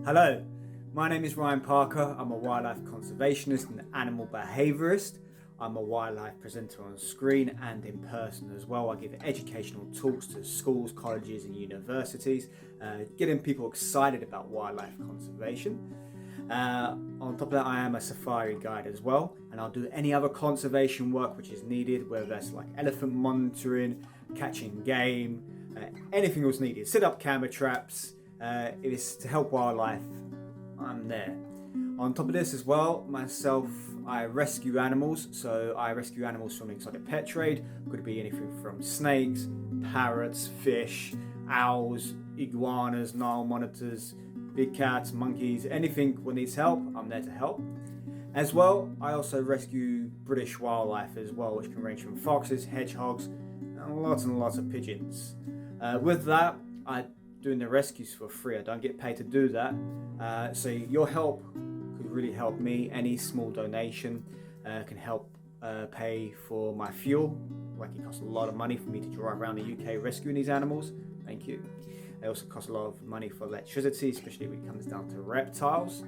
Hello, my name is Ryan Parker. I'm a wildlife conservationist and animal behaviourist. I'm a wildlife presenter on screen and in person as well. I give educational talks to schools, colleges, and universities, getting people excited about wildlife conservation. On top of that, I am a safari guide as well, and I'll do any other conservation work which is needed, whether that's like elephant monitoring, catching game, anything else needed. Set up camera traps. If it's to help wildlife, I'm there. On top of this as well, myself, I rescue animals. So I rescue animals from the exotic pet trade. Could be anything from snakes, parrots, fish, owls, iguanas, Nile monitors, big cats, monkeys, anything that needs help, I'm there to help. As well, I also rescue British wildlife as well, which can range from foxes, hedgehogs, and lots of pigeons. With that, I doing the rescues for free. I don't get paid to do that. So your help could really help me. Any small donation can help pay for my fuel. Like it costs a lot of money for me to drive around the UK rescuing these animals. Thank you. It also costs a lot of money for electricity, especially when it comes down to reptiles.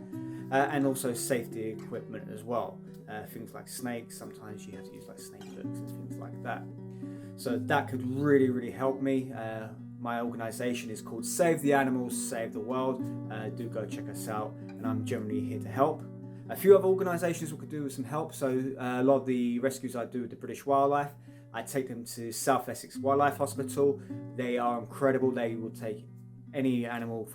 And also safety equipment as well. Things like snakes, sometimes you have to use like snake hooks and things like that. So that could really help me. My organisation is called Save the Animals, Save the World. Do go check us out, and I'm generally here to help. A few other organisations we could do with some help. So a lot of the rescues I do with the British wildlife, I take them to South Essex Wildlife Hospital. They are incredible. They will take any animal,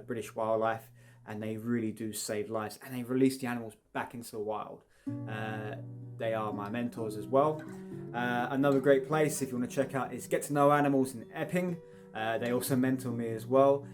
British wildlife, and they really do save lives, and they release the animals back into the wild. They are my mentors as well. Another great place if you want to check out is Get to Know Animals in Epping. They also mentor me as well.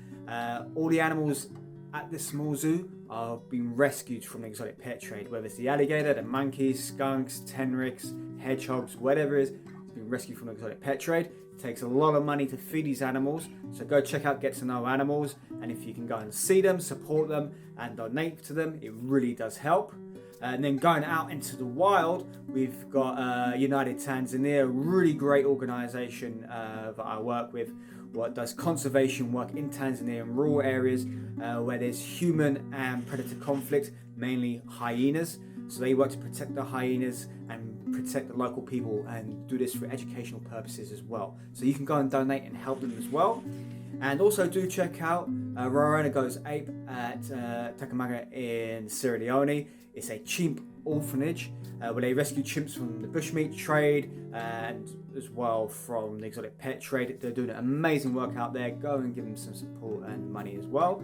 All the animals at this small zoo are being rescued from the exotic pet trade, whether it's the alligator, the monkeys, skunks, tenrecs, hedgehogs, whatever it is, it's been rescued from the exotic pet trade. It takes a lot of money to feed these animals, so go check out Get to Know Animals, and if you can go and see them, support them, and donate to them, it really does help. And then going out into the wild, we've got United Tanzania, a really great organisation that I work with, what does conservation work in Tanzania in rural areas where there's human and predator conflict, mainly hyenas. So they work to protect the hyenas and protect the local people and do this for educational purposes as well. So you can go and donate and help them as well. And also do check out Rorona Goes Ape at Takamaga in Sierra Leone. It's a chimp orphanage where they rescue chimps from the bushmeat trade and as well from the exotic pet trade. They're doing amazing work out there. Go and give them some support and money as well.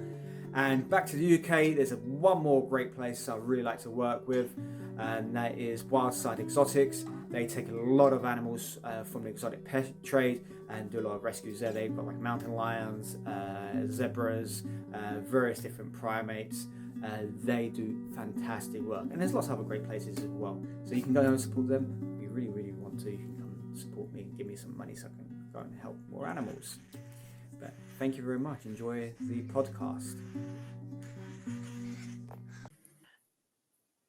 And back to the UK, there's one more great place I really like to work with, and that is Wildside Exotics. They take a lot of animals from the exotic pet trade and do a lot of rescues there. They've got like mountain lions, zebras, various different primates. They do fantastic work, and there's lots of other great places as well. So you can go and support them. If you really want to, you can come support me and give me some money so I can go and help more animals. But thank you very much. Enjoy the podcast.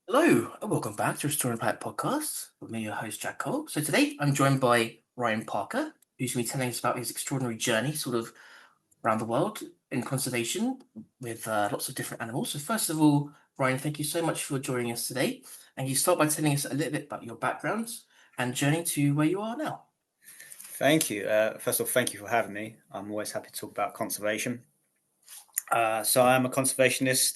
Hello, and welcome back to Restore and Planet Podcast with me, your host, Jack Cole. So today I'm joined by Ryan Parker, who's going to be telling us about his extraordinary journey sort of around the world in conservation with lots of different animals. So first of all, Ryan, thank you so much for joining us today. And you start by telling us a little bit about your background and journey to where you are now. Thank you. First of all, thank you for having me. I'm always happy to talk about conservation. So I'm a conservationist.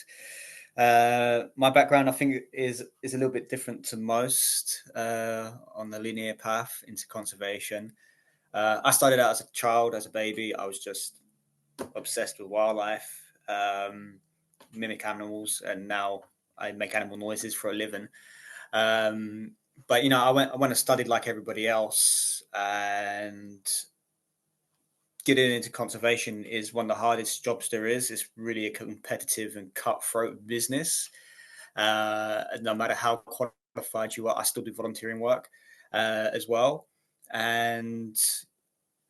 My background, I think, is a little bit different to most on the linear path into conservation. I started out as a child, as a baby. I was just obsessed with wildlife, mimic animals, and now I make animal noises for a living. But I went and studied like everybody else, and getting into conservation is one of the hardest jobs there is. It's really a competitive and cutthroat business. No matter how qualified you are, I still do volunteering work as well. And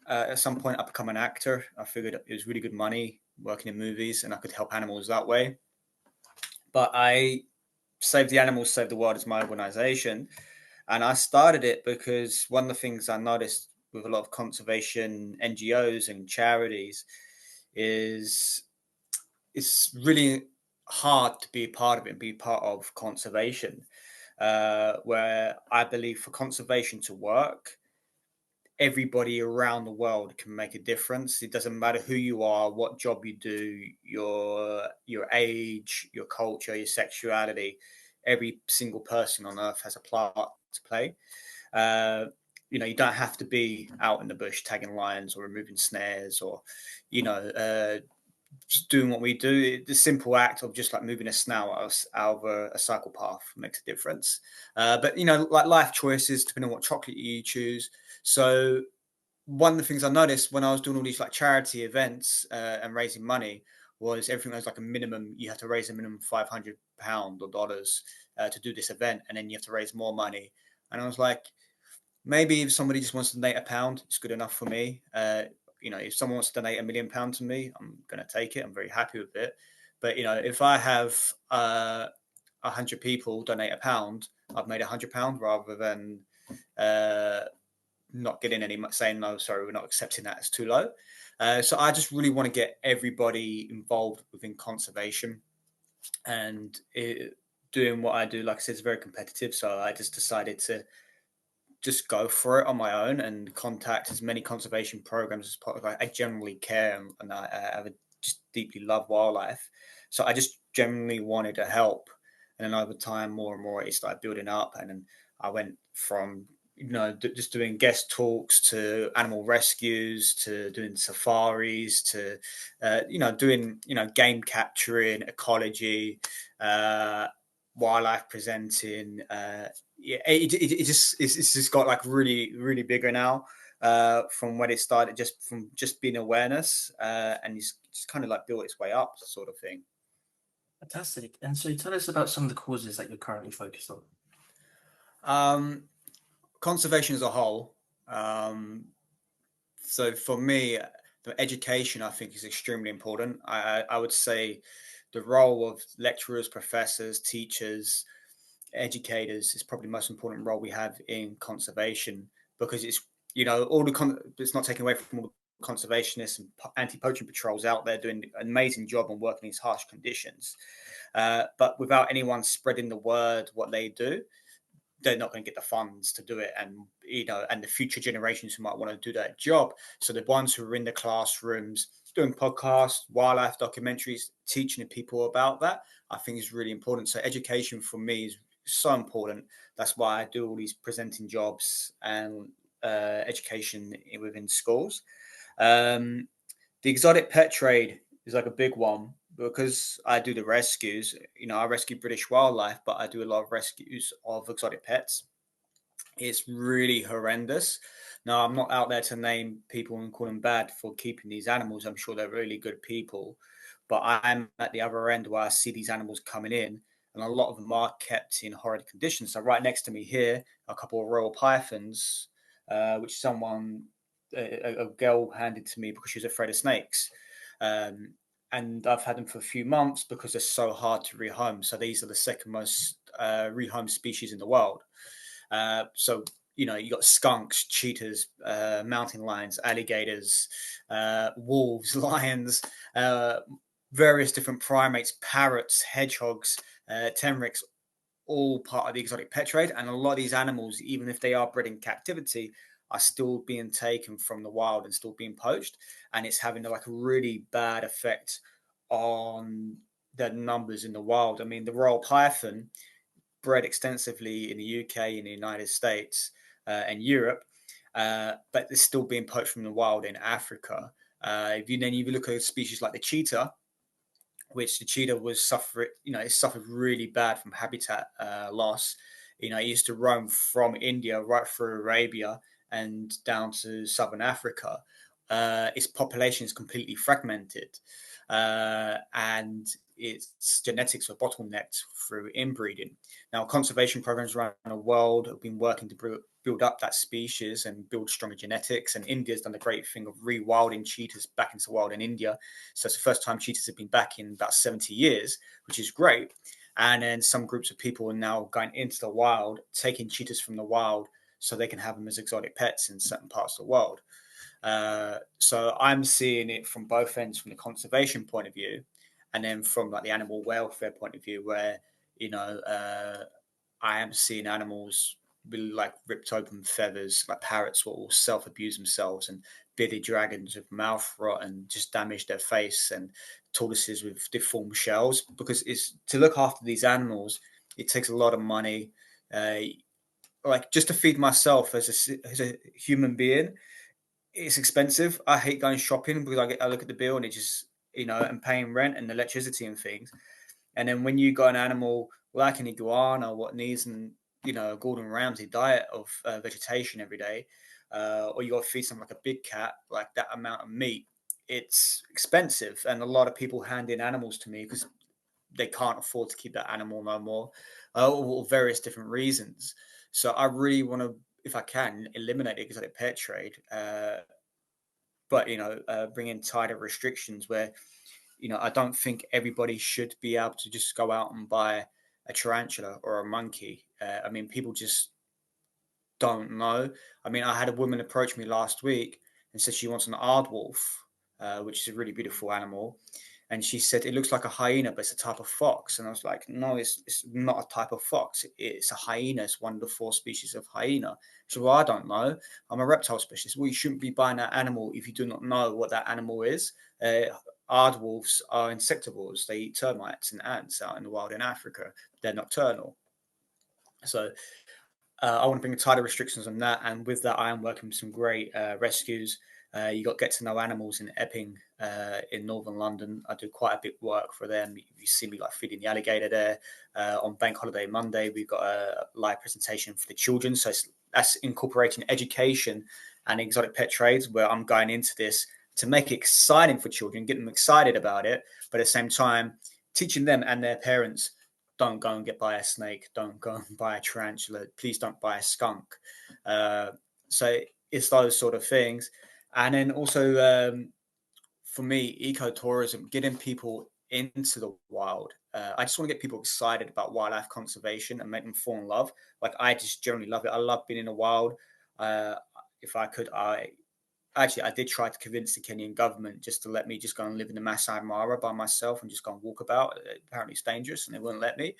at some point, I become an actor. I figured it was really good money working in movies, and I could help animals that way. But I Save the Animals, Save the World is my organization. And I started it because one of the things I noticed with a lot of conservation NGOs and charities is it's really hard to be a part of it and be part of conservation. Where I believe for conservation to work, everybody around the world can make a difference. It doesn't matter who you are, what job you do, your age, your culture, your sexuality. Every single person on earth has a part to play. Uh, you don't have to be out in the bush tagging lions or removing snares or, you know, just doing what we do. The simple act of just like moving a snail out of a cycle path makes a difference. But like life choices, depending on what chocolate you choose. So one of the things I noticed when I was doing all these like charity events and raising money was everything was like a minimum. You have to raise a minimum £500 or dollars to do this event, and then you have to raise more money. And I was like, maybe if somebody just wants to donate £1, it's good enough for me. If someone wants to donate £1 million to me, I'm going to take it. I'm very happy with it. But if I have 100 people donate £1, I've made £100 rather than not getting any, saying no, sorry, we're not accepting that, it's too low. So I just really want to get everybody involved within conservation, and doing what I do. Like I said, it's very competitive, so I just decided to just go for it on my own and contact as many conservation programs as possible. I generally care, and I just deeply love wildlife, so I just generally wanted to help. And then over time, more and more, it started building up, and then I went from just doing guest talks to animal rescues to doing safaris to doing game capturing, ecology, uh, wildlife presenting. Yeah, it's just got like really really bigger now from when it started, just from just being awareness, and it's just kind of like built its way up, sort of thing. Fantastic. And so tell us about some of the causes that you're currently focused on. Um, Conservation as a whole. So for me, the education I think is extremely important. I would say the role of lecturers, professors, teachers, educators is probably the most important role we have in conservation, because it's it's not taken away from all the conservationists and anti-poaching patrols out there doing an amazing job and working in these harsh conditions. But without anyone spreading the word what they do, they're not going to get the funds to do it, and and the future generations who might want to do that job. So the ones who are in the classrooms doing podcasts, wildlife documentaries, teaching the people about that, I think is really important. So education for me is so important. That's why I do all these presenting jobs and education within schools. um, the exotic pet trade is like a big one, because I do the rescues. I rescue British wildlife, but I do a lot of rescues of exotic pets. It's really horrendous. Now, I'm not out there to name people and call them bad for keeping these animals. I'm sure they're really good people. But I'm at the other end where I see these animals coming in, and a lot of them are kept in horrid conditions. So, right next to me here, a couple of royal pythons, which a girl handed to me because she was afraid of snakes. Um, and I've had them for a few months because they're so hard to rehome. So, these are the second most rehomed species in the world. So you got skunks, cheetahs, mountain lions, alligators, wolves, lions, uh, various different primates, parrots, hedgehogs, tenrecs, all part of the exotic pet trade. And a lot of these animals, even if they are bred in captivity, are still being taken from the wild and still being poached, and it's having like a really bad effect on the numbers in the wild. I mean, the royal python, bred extensively in the UK, in the United States, and Europe, but it's still being poached from the wild in Africa. If you look at species like the cheetah, which the cheetah was suffering, it suffered really bad from habitat loss. It used to roam from India right through Arabia and down to southern Africa. Its population is completely fragmented, and its genetics are bottlenecked through inbreeding. Now, conservation programs around the world have been working to build up that species and build stronger genetics. And India's done the great thing of rewilding cheetahs back into the wild in India. So it's the first time cheetahs have been back in about 70 years, which is great. And then some groups of people are now going into the wild, taking cheetahs from the wild so they can have them as exotic pets in certain parts of the world. So I'm seeing it from both ends, from the conservation point of view, And then from like the animal welfare point of view, where I am seeing animals with like ripped open feathers, like parrots will self-abuse themselves, and bearded dragons with mouth rot and just damage their face, and tortoises with deformed shells. Because it's to look after these animals, it takes a lot of money. Uh, like just to feed myself as a human being, it's expensive. I hate going shopping because I look at the bill and it just and paying rent and electricity and things. And then when you got an animal like an iguana, what needs and a Gordon Ramsay diet of vegetation every day, or you got to feed something like a big cat, like that amount of meat, it's expensive. And a lot of people hand in animals to me because they can't afford to keep that animal no more, or various different reasons. So I really want to, if I can, eliminate the exotic pet trade. But bring in tighter restrictions where I don't think everybody should be able to just go out and buy a tarantula or a monkey. I mean, people just don't know. I mean, I had a woman approach me last week and said she wants an aardwolf, which is a really beautiful animal. And she said it looks like a hyena, but it's a type of fox. And I was like, no, it's not a type of fox. It's a hyena. It's one of the 4 species of hyena. She said, well, I don't know. I'm a reptile specialist. Well, you shouldn't be buying that animal if you do not know what that animal is. Aardwolves are insectivores. They eat termites and ants out in the wild in Africa. They're nocturnal. So I want to bring tighter restrictions on that, and with that, I am working with some great rescues. You got Get to Know Animals in Epping, in northern London. I do quite a bit of work for them. You see me like feeding the alligator there. On Bank Holiday Monday, we've got a live presentation for the children. So that's incorporating education and exotic pet trades, where I'm going into this to make it exciting for children, get them excited about it, but at the same time, teaching them and their parents, don't go and buy a snake. Don't go and buy a tarantula. Please don't buy a skunk. Uh, so it's those sort of things. And then also, for me, ecotourism, getting people into the wild. I just want to get people excited about wildlife conservation and make them fall in love. Like I just generally love it. I love being in the wild. Uh, if I could, I did try to convince the Kenyan government just to let me just go and live in the Masai Mara by myself and just go and walk about. Apparently, it's dangerous, and they wouldn't let me.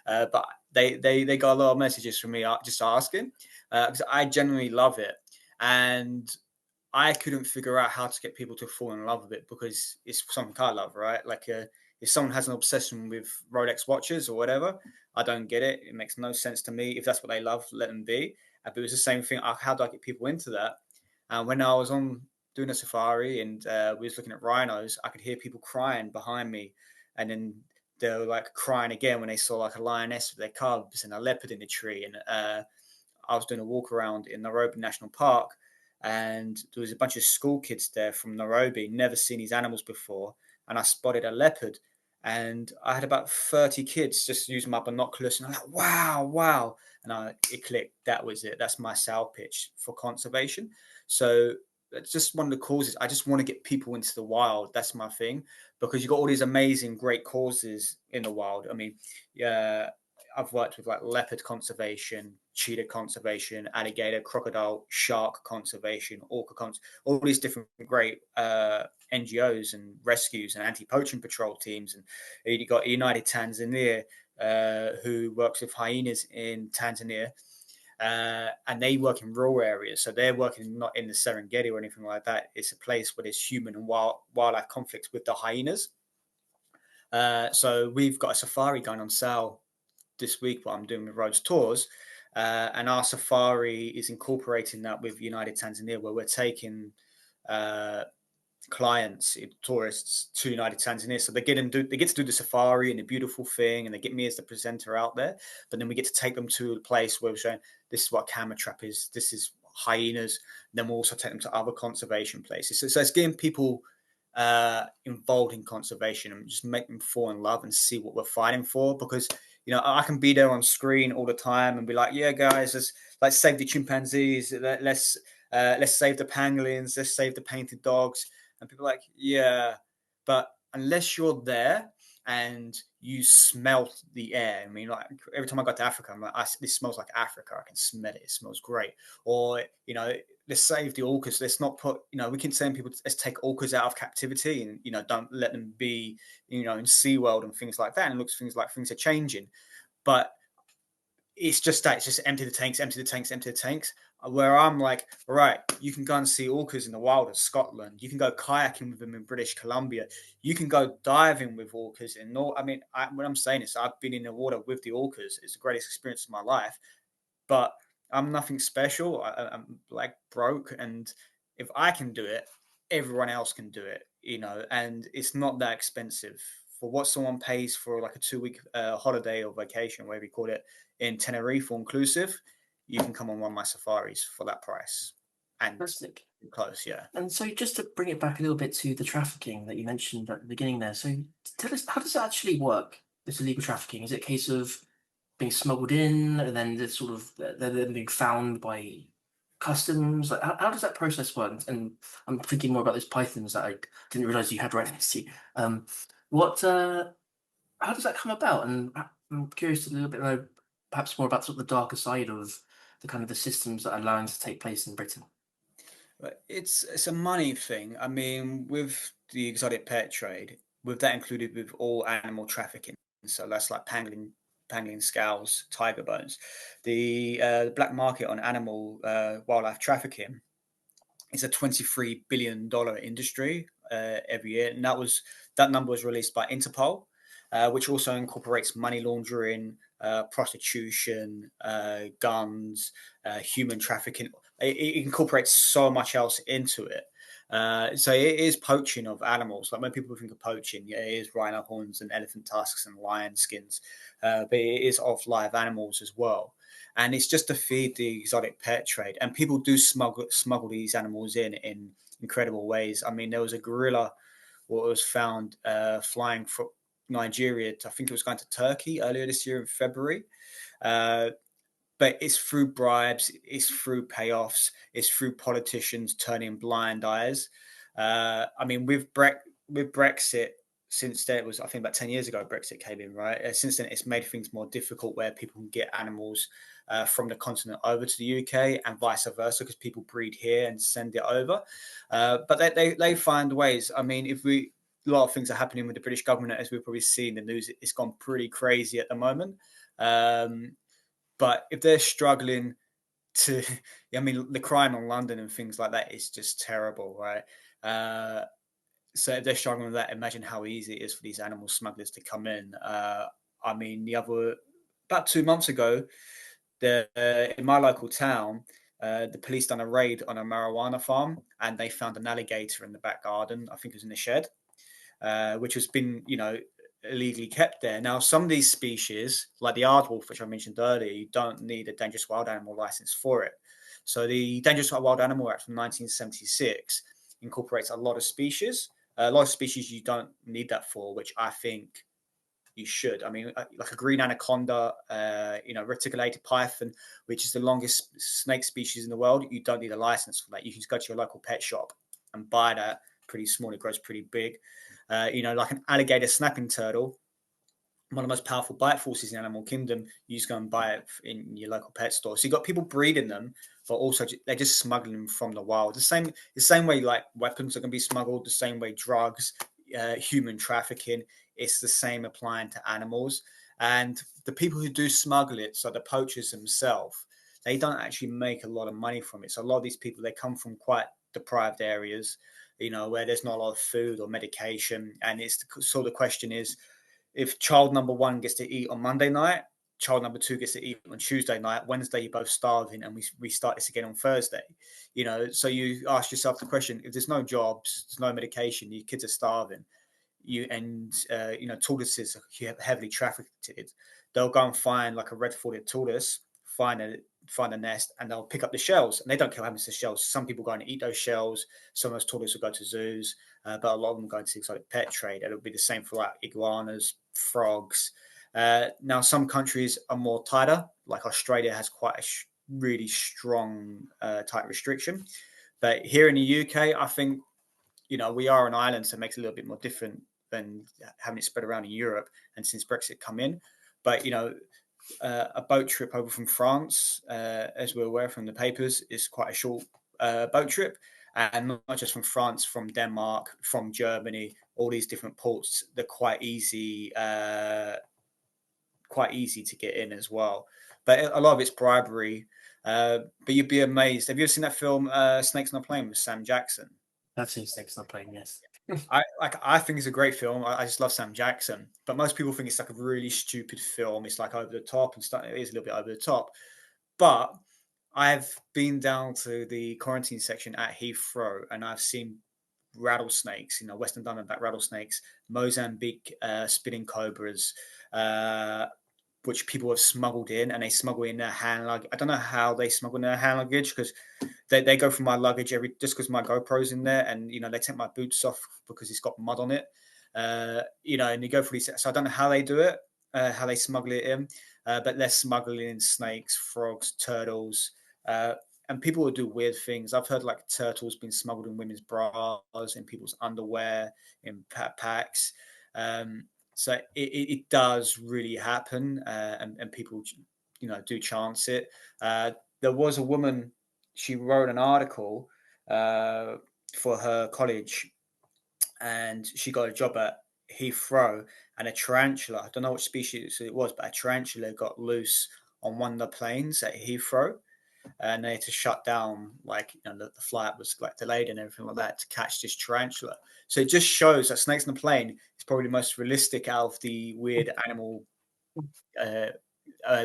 But they got a lot of messages from me just asking, because I genuinely love it, and I couldn't figure out how to get people to fall in love with it because it's something I love, right? Like if someone has an obsession with Rolex watches or whatever, I don't get it. It makes no sense to me. If that's what they love, let them be. But it was the same thing. How do I get people into that? And when I was on doing a safari and we was looking at rhinos, I could hear people crying behind me, and then they were like crying again when they saw like a lioness with their cubs and a leopard in the tree. And I was doing a walk around in Nairobi National Park, and there was a bunch of school kids there from Nairobi, never seen these animals before, and I spotted a leopard. And I had about 30 kids just using my binoculars, and I'm like, wow, wow. And it clicked. That was it. That's my sale pitch for conservation. So that's just one of the causes. I just want to get people into the wild. That's my thing, because you've got all these amazing, great causes in the wild. I mean, yeah, I've worked with like leopard conservation, cheetah conservation, alligator, crocodile, shark conservation, all these different great NGOs and rescues and anti-poaching patrol teams. And you got United Tanzania, who works with hyenas in Tanzania. And they work in rural areas, so they're working not in the Serengeti or anything like that. It's a place where there's human and wildlife conflicts with the hyenas. So we've got a safari going on sale this week, what I'm doing with Roads Tours. And our safari is incorporating that with United Tanzania, where we're taking uh, clients, tourists to United Tanzania. So they get to do the safari and the beautiful thing, and they get me as the presenter out there. But then we get to take them to a place where we're showing this is what camera trap is, this is hyenas. Then we'll also take them to other conservation places. So it's getting people involved in conservation and just make them fall in love and see what we're fighting for. Because I can be there on screen all the time and be like, yeah, guys, let's save the chimpanzees, let's save the pangolins, let's save the painted dogs. And people are like, yeah, but unless you're there and you smell the air, I mean, like every time I go to Africa, I'm like, this smells like Africa. I can smell it. It smells great. Or let's save the orcas. Let's not put, we can send people, let's take orcas out of captivity and, don't let them be, in SeaWorld and things like that. And it looks things like things are changing. But it's just that, it's just empty the tanks, empty the tanks, empty the tanks. Where I'm like, all right, you can go and see orcas in the wild of Scotland. You can go kayaking with them in British Columbia. You can go diving with orcas in North. I mean, when I'm saying this, I've been in the water with the orcas. It's the greatest experience of my life. But I'm nothing special. I'm like broke, and if I can do it, everyone else can do it. And it's not that expensive for what someone pays for like a 2 week holiday or vacation, whatever you call it, in Tenerife, all inclusive. You can come on one of my safaris for that price, and Fantastic. close, yeah. And so, just to bring it back a little bit to the trafficking that you mentioned at the beginning there. So, tell us, how does it actually work? This illegal trafficking, is it a case of being smuggled in, and then they're then being found by customs? Like, how does that process work? And I'm thinking more about those pythons that I didn't realize you had right next to you. What? How does that come about? And I'm curious to a little bit know, perhaps more about sort of the darker side of the kind of the systems that are allowing this to take place in Britain. But it's a money thing. I mean, with the exotic pet trade, with that included with all animal trafficking. So that's like pangolin scales, tiger bones. The black market on animal wildlife trafficking is a $23 billion industry every year, and that number was released by Interpol, which also incorporates money laundering, prostitution, guns, human trafficking. It incorporates so much else into it. So it is poaching of animals. Like when people think of poaching, yeah, it is rhino horns and elephant tusks and lion skins, but it is of live animals as well. And it's just to feed the exotic pet trade. And people do smuggle these animals in incredible ways. I mean, there was a gorilla what was found flying from Nigeria to, I think it was going to Turkey earlier this year in February. Uh, but it's through bribes, it's through payoffs, it's through politicians turning blind eyes. I mean, with Brexit, since then it was, I think about 10 years ago, Brexit came in, right? Since then, it's made things more difficult where people can get animals from the continent over to the UK and vice versa because people breed here and send it over. But they find ways. I mean, a lot of things are happening with the British government, as we've probably seen in the news. It's gone pretty crazy at the moment. Um, but if they're struggling to, I mean, the crime in London and things like that is just terrible, right? So if they're struggling with that, imagine how easy it is for these animal smugglers to come in. I mean, about 2 months ago, in my local town, the police done a raid on a marijuana farm and they found an alligator in the back garden. I think it was in the shed, which has been, illegally kept there. Now, some of these species, like the aardwolf, which I mentioned earlier, you don't need a dangerous wild animal license for it. So the Dangerous Wild Animal Act from 1976 incorporates a lot of species. A lot of species you don't need that for, which I think you should. I mean, like a green anaconda, reticulated python, which is the longest snake species in the world. You don't need a license for that. You can just go to your local pet shop and buy that. Pretty small. It grows pretty big. Like an alligator snapping turtle, one of the most powerful bite forces in the animal kingdom. You just go and buy it in your local pet store. So you've got people breeding them, but also they're just smuggling them from the wild. The same way like weapons are going to be smuggled, the same way drugs, human trafficking. It's the same applying to animals. And the people who do smuggle it, so the poachers themselves, they don't actually make a lot of money from it. So a lot of these people, they come from quite deprived areas, where there's not a lot of food or medication. And it's so the question is, if child number one gets to eat on Monday night, child number two gets to eat on Tuesday night, Wednesday you're both starving, and we restart this again on Thursday. So you ask yourself the question: if there's no jobs, there's no medication, your kids are starving. Tortoises are heavily trafficked. They'll go and find like a red-footed tortoise, find a nest, and they'll pick up the shells. And they don't care what happens to shells. Some people go and eat those shells. Some of those tortoises will go to zoos, but a lot of them go into the exotic pet trade. It'll be the same for like iguanas, frogs. Now, some countries are more tighter. Like Australia has quite a really strong tight restriction. But here in the UK, I think we are an island, so it makes it a little bit more different than having it spread around in Europe. And since Brexit come in, but a boat trip over from France, as we're aware from the papers, is quite a short boat trip, and not just from France, from Denmark, from Germany, all these different ports. They're quite easy to get in as well. But a lot of it's bribery. But you'd be amazed. Have you ever seen that film Snakes on a Plane with Sam Jackson? I've seen Snakes on a Plane, yes. I think it's a great film. I just love Sam Jackson, but most people think it's like a really stupid film. It's like over the top and stuff. It is a little bit over the top, but I've been down to the quarantine section at Heathrow and I've seen rattlesnakes, Western Diamondback rattlesnakes, Mozambique spinning cobras, uh, which people have smuggled in, and they smuggle in their hand luggage. I don't know how they smuggle in their hand luggage because they go through my luggage just because my GoPro's in there, and they take my boots off because it's got mud on it. And you go through these. So I don't know how they do it, how they smuggle it in, but they're smuggling in snakes, frogs, turtles. And people will do weird things. I've heard like turtles being smuggled in women's bras, in people's underwear, in packs. So it does really happen, and people, do chance it. There was a woman. She wrote an article for her college, and she got a job at Heathrow. And a tarantula, I don't know what species it was, but a tarantula got loose on one of the planes at Heathrow, and they had to shut down, like, the flight was like delayed and everything like that to catch this tarantula. So it just shows that Snakes on the Plane is probably the most realistic out of the uh,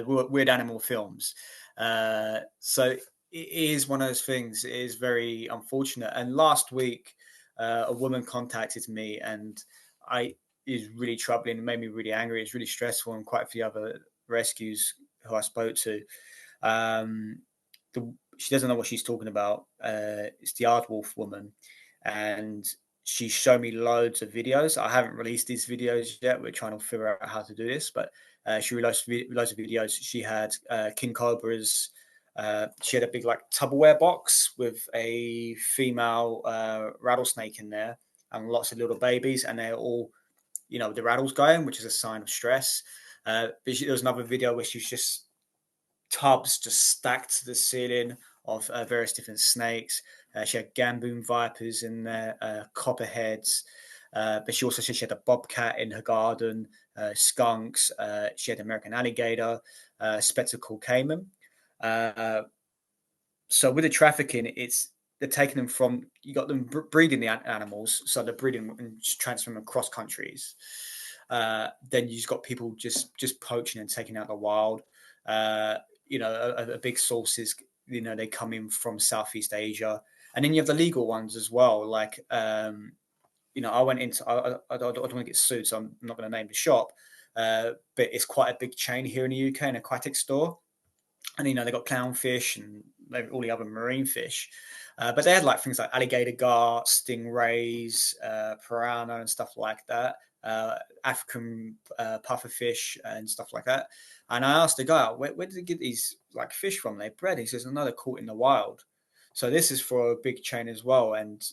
weird animal films. So it is one of those things. It is very unfortunate. And last week, a woman contacted me, and I is really troubling. It made me really angry. It's really stressful, and quite a few other rescues who I spoke to. Um, she doesn't know what she's talking about. It's the Aardwolf woman, and she showed me loads of videos. I haven't released these videos yet. We're trying to figure out how to do this, but she released loads of videos. She had king cobras. She had a big like Tupperware box with a female rattlesnake in there, and lots of little babies, and they're all, the rattles going, which is a sign of stress. But there was another video where she's just tubs just stacked to the ceiling of various different snakes. She had gamboon vipers in there, copperheads, but she also said she had a bobcat in her garden, skunks. She had American alligator, spectacled caiman. Uh, so with the trafficking, they're taking them from, you got them breeding the animals, so they're breeding and transferring them across countries. Then you've got people just poaching and taking out the wild. Uh, a big source is, they come in from Southeast Asia, and then you have the legal ones as well. Like, I went into, I don't want to get sued, so I'm not going to name the shop, but it's quite a big chain here in the UK, an aquatic store, and they got clownfish and all the other marine fish, but they had like things like alligator gar, stingrays, piranha, and stuff like that. African pufferfish and stuff like that. And I asked the guy, where did he get these like fish from? They bred. He says another caught in the wild. So this is for a big chain as well. And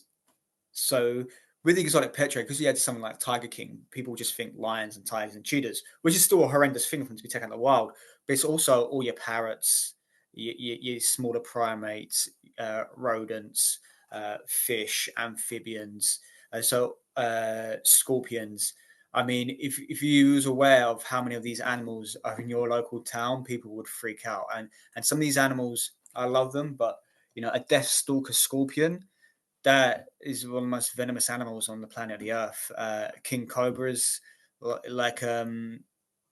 so with the exotic pet trade, because you had something like Tiger King, people just think lions and tigers and cheetahs, which is still a horrendous thing for them to be taken out of the wild. But it's also all your parrots, your smaller primates, rodents, fish, amphibians, scorpions. I mean, if you was aware of how many of these animals are in your local town, people would freak out. And some of these animals, I love them, but a death stalker scorpion, that is one of the most venomous animals on the planet of the Earth. King cobras, like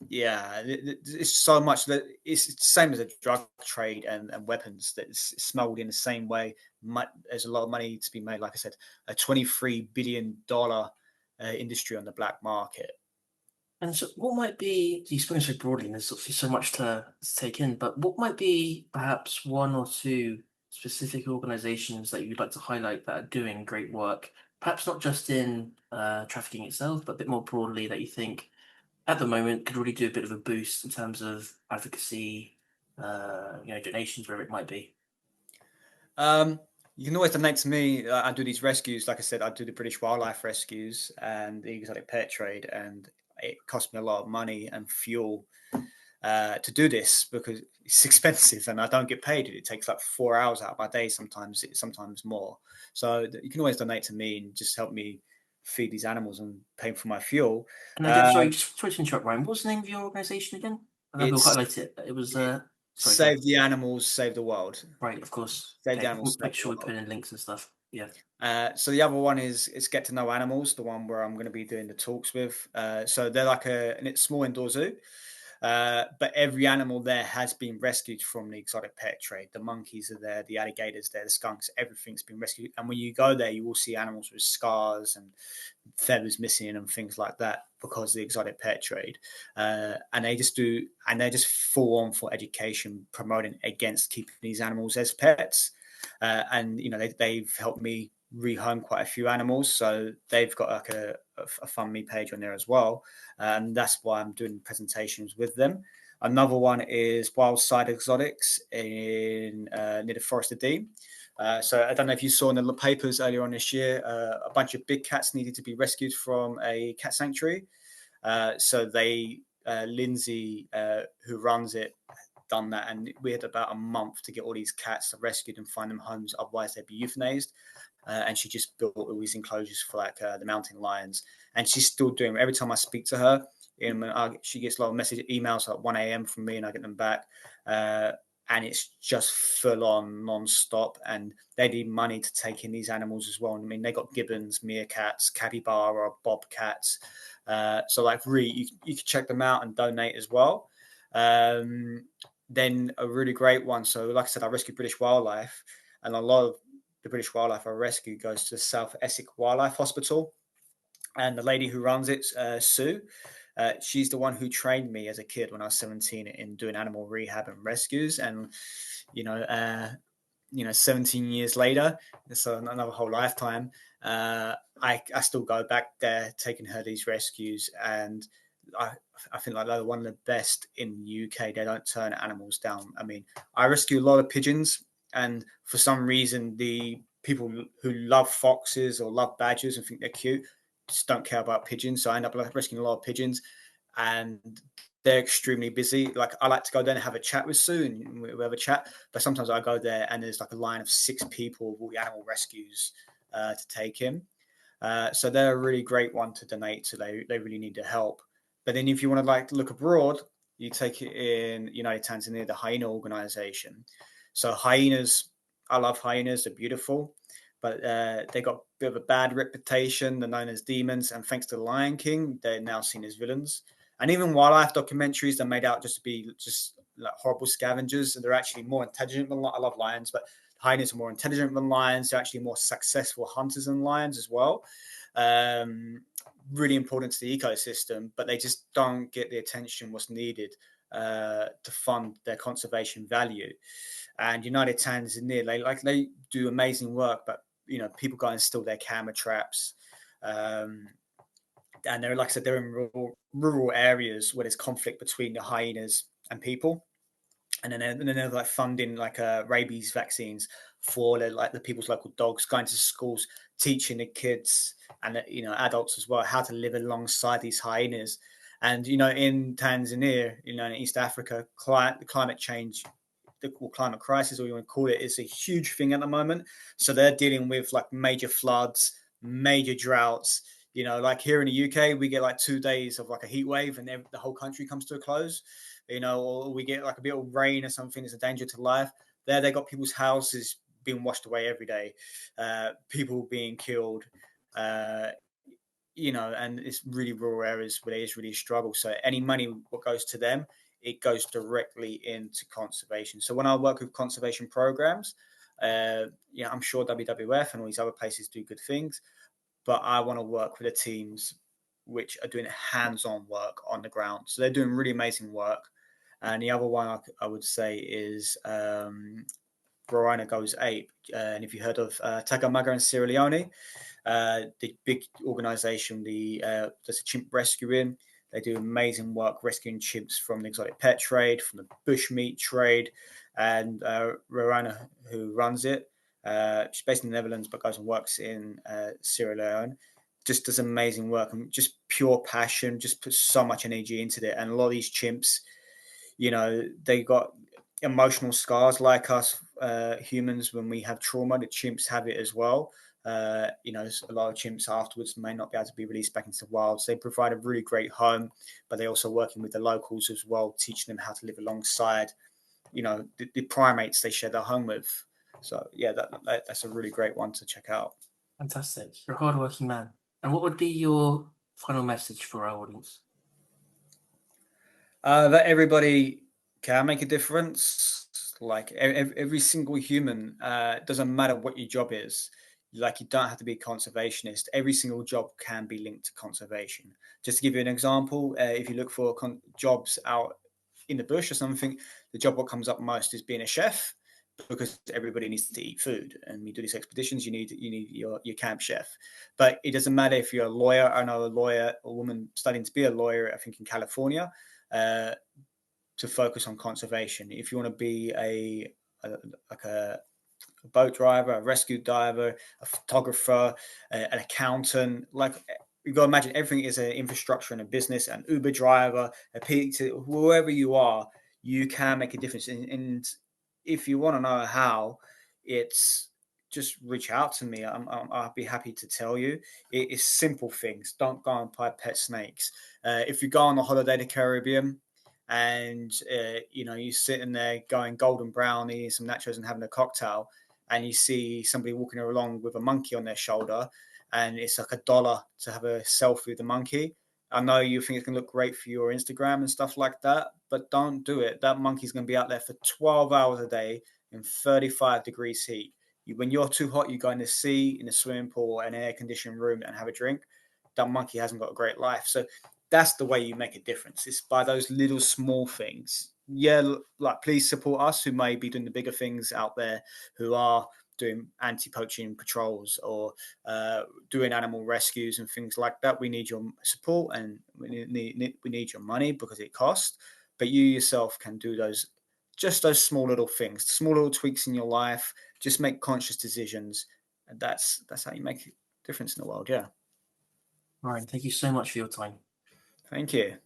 yeah, it's so much that it's the same as a drug trade and weapons that's smuggled in the same way. There's a lot of money to be made. Like I said, a $23 billion industry on the black market. And so, what might be, you spoke so broadly, and there's obviously so much to take in, but what might be perhaps one or two specific organizations that you'd like to highlight that are doing great work, perhaps not just in trafficking itself, but a bit more broadly that you think at the moment could really do a bit of a boost in terms of advocacy, donations, wherever it might be? You can always donate to me. I do these rescues. Like I said, I do the British wildlife rescues and the exotic pet trade, and it costs me a lot of money and fuel. to do this because it's expensive and I don't get paid. It takes like 4 hours out of my day sometimes, sometimes more. So you can always donate to me and just help me feed these animals and pay for my fuel. And I just, Um, sorry to interrupt, Ryan. What's the name of your organisation again? I know we'll it's highlight it. It was sorry, go Save on. the Animals, Save the World. Right, of course. Save the Okay, Animals, we'll Save make the sure we World. put in links and stuff. Yeah. So the other one is Get to Know Animals, the one where I'm going to be doing the talks with. So they're like and it's small indoor zoo, but every animal there has been rescued from the exotic pet trade. The monkeys are there, the alligators there, the skunks, everything's been rescued. And when you go there, you will see animals with scars and feathers missing and things like that because of the exotic pet trade. And they're just full on for education, promoting against keeping these animals as pets. And they've helped me rehome quite a few animals, so they've got like a fund me page on there as well, and that's why I'm doing presentations with them. Another one is Wild Side Exotics in near the Forest of Dean. So I don't know if you saw in the papers earlier on this year, a bunch of big cats needed to be rescued from a cat sanctuary. So Lindsay, who runs it, done that, and we had about a month to get all these cats rescued and find them homes. Otherwise, they'd be euthanized. And she just built all these enclosures for like the mountain lions, and she's still doing. Every time I speak to her, she gets a lot of emails at 1 a.m. from me, and I get them back. And it's just full on non-stop, and they need money to take in these animals as well. I mean, they got gibbons, meerkats, capybara, bobcats. So like really, you can check them out and donate as well. Then a really great one. So like I said, I rescue British wildlife, and a lot of the British wildlife I rescue goes to the South Essex Wildlife Hospital. And the lady who runs it, Sue, she's the one who trained me as a kid when I was 17 in doing animal rehab and rescues. And, you know, uh, 17 years later, so another whole lifetime, I still go back there taking her these rescues, and I, I think like they're one of the best in the UK. They don't turn animals down. I mean, I rescue a lot of pigeons, and for some reason, the people who love foxes or love badgers and think they're cute just don't care about pigeons. So I end up rescuing a lot of pigeons, and they're extremely busy. Like I like to go there and have a chat with Sue, and we have a chat. But sometimes I go there and there's like a line of 6 people with all the animal rescues to take him. So they're a really great one to donate to. They really need the help. But then if you want to like look abroad, you take it in United Tanzania, the hyena organization. So hyenas, I love hyenas. They're beautiful, but they got a bit of a bad reputation. They're known as demons, and thanks to the Lion King, they're now seen as villains. And even wildlife documentaries, they're made out just to be just like horrible scavengers, and they're actually more intelligent than I love lions, but hyenas are more intelligent than lions. They're actually more successful hunters than lions as well. Um, Really important to the ecosystem, but they just don't get the attention what's needed to fund their conservation value. And United Tanzania, they do amazing work, but people go and steal their camera traps. Um, and they're like I said, they're in rural areas where there's conflict between the hyenas and people, and then they're like funding like rabies vaccines for the people's local dogs, going to schools, teaching the kids and adults as well how to live alongside these hyenas. And in Tanzania, in East Africa, climate change, the climate crisis, or you want to call it, is a huge thing at the moment. So they're dealing with like major floods, major droughts. Like here in the UK, we get like 2 days of like a heat wave, and then the whole country comes to a close. Or we get like a bit of rain or something. It's a danger to life. There, they got people's houses being washed away every day, people being killed. Uh, and it's really rural areas where there is really a struggle. So any money what goes to them, it goes directly into conservation. So when I work with conservation programs, I'm sure WWF and all these other places do good things, but I want to work with the teams which are doing hands-on work on the ground. So they're doing really amazing work. And the other one I would say is Rhino Goes Ape. And if you heard of Tagamaga in Sierra Leone, the big organization, there's a chimp rescuing. They do amazing work rescuing chimps from the exotic pet trade, from the bushmeat trade. And Rowena, who runs it, she's based in the Netherlands but goes and works in Sierra Leone, just does amazing work and just pure passion, just puts so much energy into it. And a lot of these chimps, They got emotional scars like us humans. When we have trauma, the chimps have it as well. A lot of chimps afterwards may not be able to be released back into the wild. So they provide a really great home, but they're also working with the locals as well, teaching them how to live alongside, the primates they share their home with. So yeah, that's a really great one to check out. Fantastic. You're a hardworking man. And what would be your final message for our audience? That everybody can make a difference. Like every single human, doesn't matter what your job is. Like, you don't have to be a conservationist. Every single job can be linked to conservation. Just to give you an example, if you look for jobs out in the bush or something, the job what comes up most is being a chef, because everybody needs to eat food. And you do these expeditions, you need your camp chef. But it doesn't matter if you're a lawyer. I know a woman studying to be a lawyer, I think in California, uh, to focus on conservation. If you want to be like a boat driver, a rescue diver, a photographer, an accountant, like, you got to imagine everything is an infrastructure and a business, an Uber driver, a pizza, whoever you are, you can make a difference. And if you want to know how, it's just reach out to me. I'll be happy to tell you. It is simple things. Don't go and buy pet snakes. If you go on a holiday to Caribbean, and you're sitting there going golden brownie, some nachos, and having a cocktail, and you see somebody walking along with a monkey on their shoulder, and it's like $1 to have a selfie with the monkey. I know you think it's going to look great for your Instagram and stuff like that, but don't do it. That monkey's going to be out there for 12 hours a day in 35 degrees heat. When you're too hot, you go in the sea, in a swimming pool, an air conditioned room, and have a drink. That monkey hasn't got a great life. So that's the way you make a difference. It's by those little small things. Yeah, like, please support us who may be doing the bigger things out there, who are doing anti-poaching patrols, or doing animal rescues and things like that. We need your support, and we need your money, because it costs. But you yourself can do those small little things, small little tweaks in your life. Just make conscious decisions, and that's how you make a difference in the world. Yeah. Ryan, thank you so much for your time. Thank you.